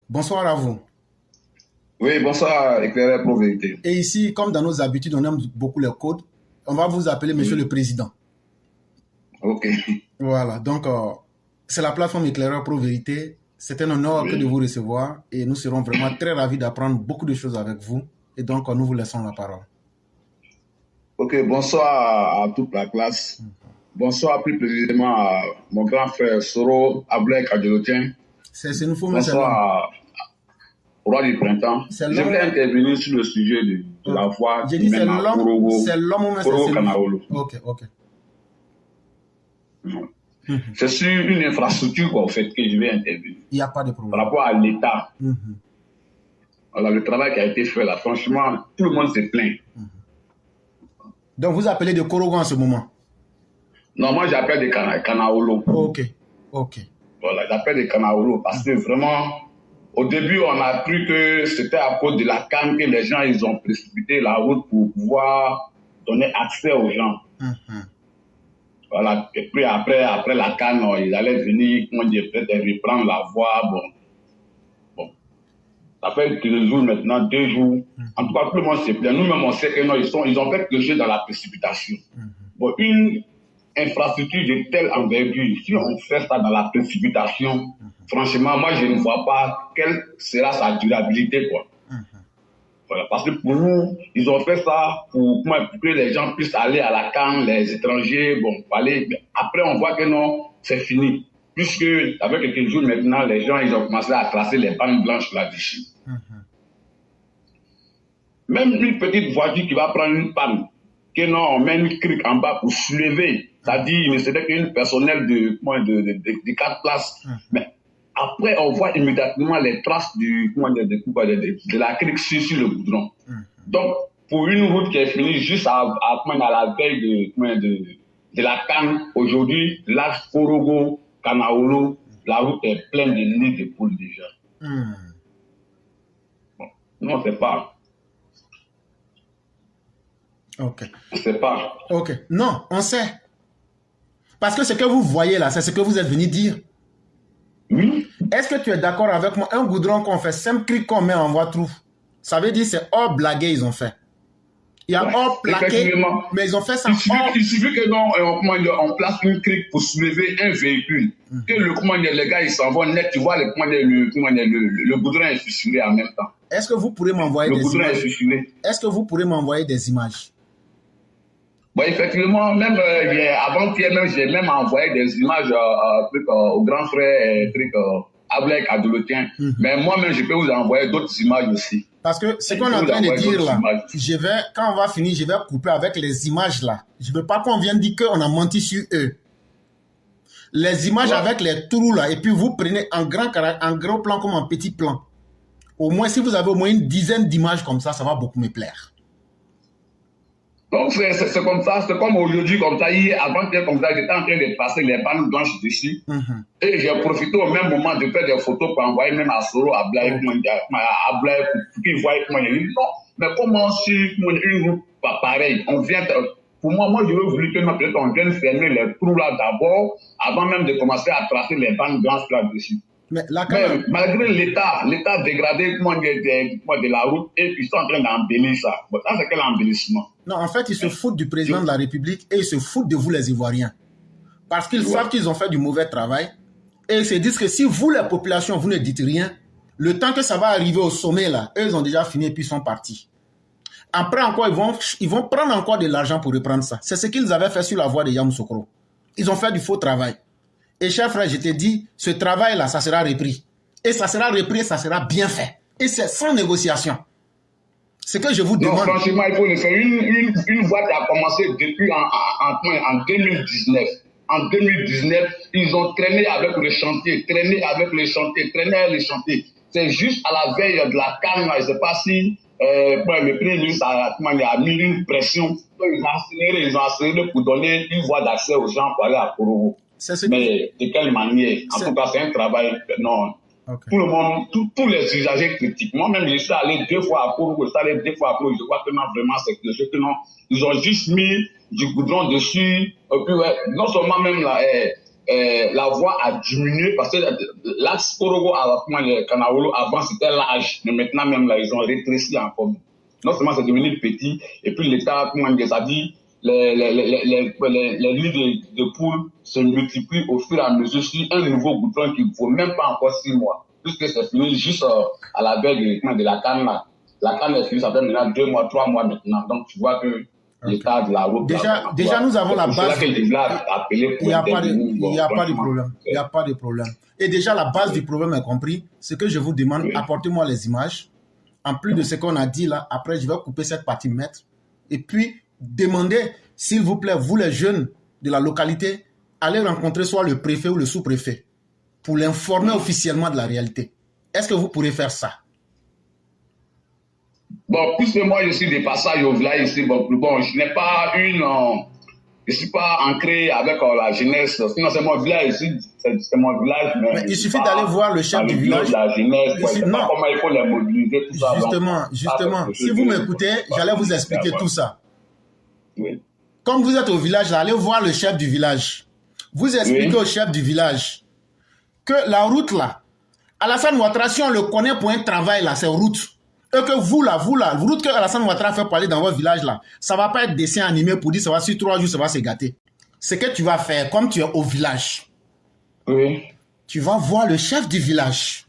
Bonsoir à vous. Oui, bonsoir, éclaireur pour vérité. Et ici, comme dans nos habitudes, on aime beaucoup les codes. On va vous appeler Monsieur le Oui, Président. ok. Voilà, donc c'est la plateforme Éclaireur Pro Vérité. C'est un honneur que de vous Oui. recevoir et nous serons vraiment très ravis d'apprendre beaucoup de choses avec vous. Et donc, nous vous laissons la parole. Ok, bonsoir à toute la classe. Bonsoir plus précisément à mon grand frère Soro Ablai Kadjelotien. C'est nouveau, mais c'est l'homme. Bonsoir au roi du printemps. C'est Je voulais l'homme. intervenir sur le sujet de Ok. la voie J'ai qui dit c'est mène à l'homme, c'est l'homme, mais Korogo c'est nouveau. Kanaolo. Ok, ok. C'est sur une infrastructure en fait, que je vais intervenir. Il n'y a pas de Par problème. rapport à l'État, Mhm. voilà, le travail qui a été fait là, franchement, tout le monde se plaint. Donc, vous appelez de Korogo en ce moment. Non, moi j'appelle des Kanaolo. Ok, ok. Voilà, j'appelle des Kanaolo parce que vraiment, au début, on a cru que c'était à cause de la canne que les gens ils ont précipité la route pour pouvoir donner accès aux gens. Mhm. Voilà, et puis après la canne, ils allaient venir, comment dire, peut-être reprendre la voie. Bon, ça fait 2 jours maintenant, 2 jours. En tout cas, tout le monde se plaint. Nous-mêmes, on sait que non, ils ont fait quelque chose dans la précipitation. Bon, une infrastructure de telle envergure, si on fait ça dans la précipitation, franchement, moi, je ne vois pas quelle sera sa durabilité, quoi. Voilà, parce que pour nous, ils ont fait ça pour que les gens puissent aller à la CAN, les étrangers, bon, aller. Après, on voit que non, c'est fini. Puisque, avec quelques jours maintenant, les gens, ils ont commencé à tracer les bandes blanches là-dessus. Même une petite voiture qui va prendre une panne, que non, on met une crique en bas pour soulever. C'est-à-dire, il ne serait qu'une personnel de 4 places. Mais après, on voit immédiatement les traces de la crique sur le goudron. Donc, pour une route qui est finie juste à la veille de la Cannes, aujourd'hui, l'axe Korogo, Kanaolo, la route est pleine de nids de poules déjà. Bon, non, c'est pas. Ok. C'est pas. Ok. Non, on sait. Parce que ce que vous voyez là, c'est ce que vous êtes venu dire. Oui. Est-ce que tu es d'accord avec moi? Un goudron qu'on fait, 5 clics qu'on met en voie trou. Ça veut dire c'est hors blagué, ils ont fait. Il y a Ouais, hors plaqué, effectivement. mais ils ont fait ça Il suffit que non, on place une crique pour soulever un véhicule. Que les gars, ils s'en vont net, tu vois le goudron est fissuré en même temps. Est-ce que vous pourrez m'envoyer Le des goudron est images? fissuré. Est-ce que vous pourrez m'envoyer des images? Bon, effectivement, même avant-hier, j'ai même envoyé des images au grand frère Ablek Kadjelotien. Mais moi-même, je peux vous envoyer d'autres images aussi. Parce que ce qu'on est en train de dire là, quand on va finir, je vais couper avec les images là. Je ne veux pas qu'on vienne dire qu'on a menti sur eux. Les images avec les trous là, et puis vous prenez en gros plan comme en petit plan. Au moins, si vous avez au moins une dizaine d'images comme ça va beaucoup me plaire. Donc, c'est comme ça, c'est comme aujourd'hui, comme ça, hier, avant-hier, comme ça, j'étais en train de passer les bandes blanches dessus. Et j'ai profité au même moment de faire des photos pour envoyer même à Soro, à Blaye, pour qu'ils voient comment il dit. Non, mais comment sur une route pareille, on vient. Pour moi, je veux voulu que peut-être on vienne fermer les trous là d'abord, avant même de commencer à tracer les bandes blanches là-dessus. Mais malgré l'état dégradé de la route, et ils sont en train d'embellir ça. Bon, ça, c'est quel embellissement? Non, en fait, ils se foutent du président de la République et ils se foutent de vous, les Ivoiriens. Parce qu'ils savent qu'ils ont fait du mauvais travail. Et ils se disent que si vous, la population, vous ne dites rien, le temps que ça va arriver au sommet, là, eux, ils ont déjà fini et puis ils sont partis. Après encore, ils vont prendre encore de l'argent pour reprendre ça. C'est ce qu'ils avaient fait sur la voie de Yamoussoukro. Ils ont fait du faux travail. Et cher frère, je te dis, ce travail-là, ça sera repris. Et ça sera repris et ça sera bien fait. Et c'est sans négociation. C'est que je vous demande. Non, franchement, il faut le faire. Une voie qui a commencé depuis en 2019. En 2019, ils ont traîné avec le chantier, C'est juste à la veille de la canne, je ne sais pas si le Premier ministre a mis une pression. Ils ont accéléré pour donner une voie d'accès aux gens pour aller à Korogo. Mais de quelle manière? En tout cas, c'est un travail. Non. Okay. Tout le monde, tous les usagers critiquent. Moi-même, je suis allé 2 fois à Korogo, je vois que non, vraiment, c'est quelque chose que non. Ils ont juste mis du goudron dessus. Et puis, ouais, non seulement même là, la voie a diminué parce que l'axe Korogo, Kanawolo, avant c'était large, mais maintenant même là, ils ont rétréci encore. Non seulement c'est devenu petit, et puis l'État, comment dire, ça dit, les lits de poules se multiplient au fur et à mesure sur un nouveau goudron qui ne vaut même pas encore 6 mois. Puisque c'est fini juste à la veille de la canne là. La canne est finie, ça fait maintenant 2 mois, 3 mois maintenant. Donc tu vois que l'état de la route. Déjà nous avons la base. Il n'y a pas de problème. Il n'y a pas de problème. Et déjà, la base du problème est compris. Ce que je vous demande, apportez-moi les images. En plus de ce qu'on a dit là, après, je vais couper cette partie maître. Et puis, demandez, s'il vous plaît, vous les jeunes de la localité, allez rencontrer soit le préfet ou le sous-préfet pour l'informer officiellement de la réalité. Est-ce que vous pourrez faire ça? Bon, puisque moi je suis de passage au village ici, bon, je n'ai pas je ne suis pas ancré avec la jeunesse. Sinon, c'est mon village ici, c'est mon village. Mais il suffit d'aller voir le chef du village. La jeunesse, non. Comment il faut les mobiliser, tout ça. Justement, si vous m'écoutez, j'allais vous expliquer tout ça. Oui. Comme vous êtes au village, allez voir le chef du village. Vous expliquez au chef du village que la route là, Alassane Ouattara, si on le connaît pour un travail là, c'est route. Et que vous là, route que Alassane Ouattara fait pour aller dans votre village là, ça ne va pas être dessin animé pour dire ça va sur 3 jours, ça va se gâter. Ce que tu vas faire, comme tu es au village, oui. Tu vas voir le chef du village.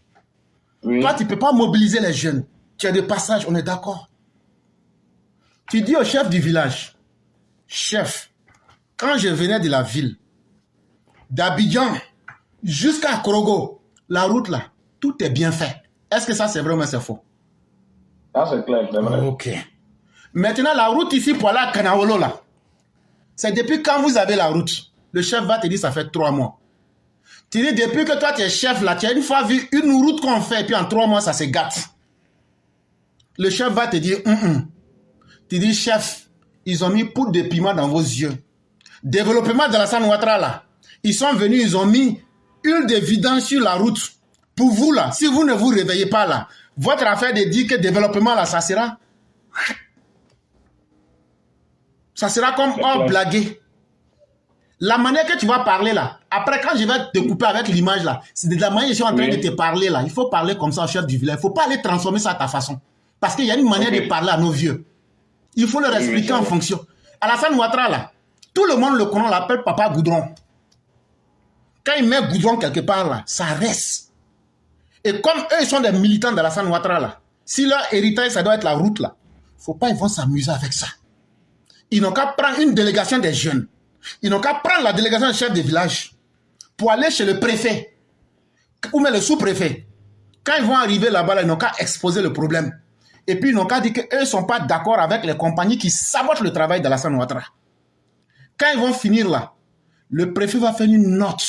Oui. Toi, tu ne peux pas mobiliser les jeunes. Tu es de passage, on est d'accord. Tu dis au chef du village, chef, quand je venais de la ville, d'Abidjan jusqu'à Korogo, la route là, tout est bien fait. Est-ce que ça c'est vrai ou c'est faux? Ah, c'est clair, c'est vrai. Ok. Maintenant, la route ici pour aller à Kanawolo là, c'est depuis quand vous avez la route? Le chef va te dire ça fait 3 mois. Tu dis depuis que toi tu es chef là, tu as une fois vu une route qu'on fait et puis en 3 mois ça se gâte. Le chef va te dire Tu dis chef, ils ont mis poudre de piment dans vos yeux. Développement de l'Alassane Ouattara là, ils sont venus, ils ont mis huile de vidange sur la route. Pour vous là, si vous ne vous réveillez pas là, votre affaire de dire que développement là, ça sera comme blagué. La manière que tu vas parler là, après quand je vais te couper avec l'image là, c'est de la manière que je suis en train de te parler là. Il faut parler comme ça au chef du village. Il ne faut pas aller transformer ça à ta façon. Parce qu'il y a une manière de parler à nos vieux. Il faut leur expliquer en fonction. Alassane Ouattara là, tout le monde le connaît, on l'appelle Papa Goudron. Quand il met Goudron quelque part là, ça reste. Et comme eux, ils sont des militants d'Alassane Ouattara là, si leur héritage, ça doit être la route là, il ne faut pas, ils vont s'amuser avec ça. Ils n'ont qu'à prendre une délégation des jeunes. Ils n'ont qu'à prendre la délégation du chef de village pour aller chez le préfet ou même le sous-préfet. Quand ils vont arriver là-bas, ils n'ont qu'à exposer le problème. Et puis, ils n'ont qu'à dire qu'eux ne sont pas d'accord avec les compagnies qui sabotent le travail d'Alassane Ouattara. Quand ils vont finir là, le préfet va faire une note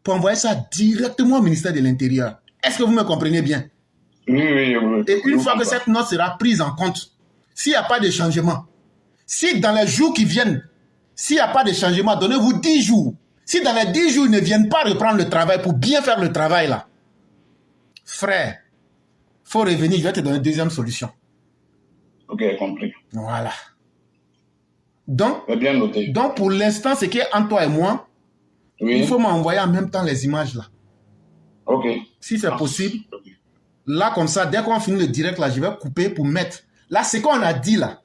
pour envoyer ça directement au ministère de l'Intérieur. Est-ce que vous me comprenez bien? Oui. Et une fois que cette note sera prise en compte, s'il n'y a pas de changement, si dans les jours qui viennent, s'il n'y a pas de changement, donnez-vous 10 jours. Si dans les 10 jours, ils ne viennent pas reprendre le travail pour bien faire le travail là, frère, il faut revenir, je vais te donner une deuxième solution. Ok, compris. Voilà. Donc, bien noté. Donc pour l'instant, ce qui est entre toi et moi, il faut m'envoyer en même temps les images là. Ok. Si c'est possible. Là, comme ça, dès qu'on finit le direct là, je vais couper pour mettre. Là, ce qu'on a dit là,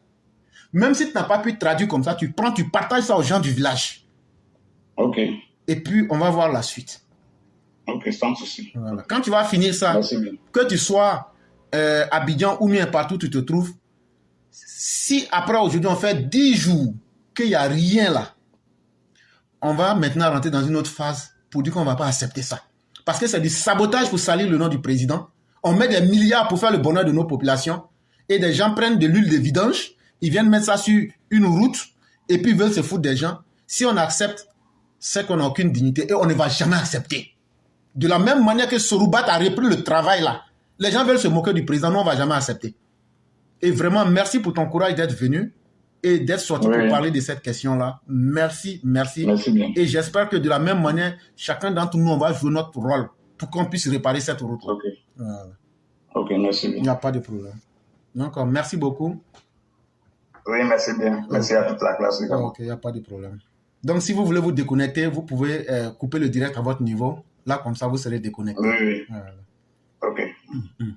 même si tu n'as pas pu traduire comme ça, tu prends, tu partages ça aux gens du village. Ok. Et puis, on va voir la suite. Ok, sans souci. Voilà. Quand tu vas finir ça, que tu sois à Abidjan ou bien partout où tu te trouves, si après aujourd'hui on fait 10 jours qu'il n'y a rien là, on va maintenant rentrer dans une autre phase pour dire qu'on ne va pas accepter ça. Parce que c'est du sabotage pour salir le nom du président. On met des milliards pour faire le bonheur de nos populations et des gens prennent de l'huile de vidange, ils viennent mettre ça sur une route et puis ils veulent se foutre des gens. Si on accepte, c'est qu'on n'a aucune dignité et on ne va jamais accepter. De la même manière que Soroubat a repris le travail là, les gens veulent se moquer du président, nous on ne va jamais accepter. Et vraiment, merci pour ton courage d'être venu et d'être sorti pour parler de cette question-là. Merci. Merci bien. Et j'espère que de la même manière, chacun d'entre nous, on va jouer notre rôle pour qu'on puisse réparer cette route-là. Ok. Voilà. Ok, merci bien. Il n'y a pas de problème. Donc, merci beaucoup. Oui, merci bien. Merci à toute la classe. Ok, il n'y a pas de problème. Donc, si vous voulez vous déconnecter, vous pouvez couper le direct à votre niveau. Là, comme ça, vous serez déconnecté. Oui, oui. Voilà. OK. Mhm.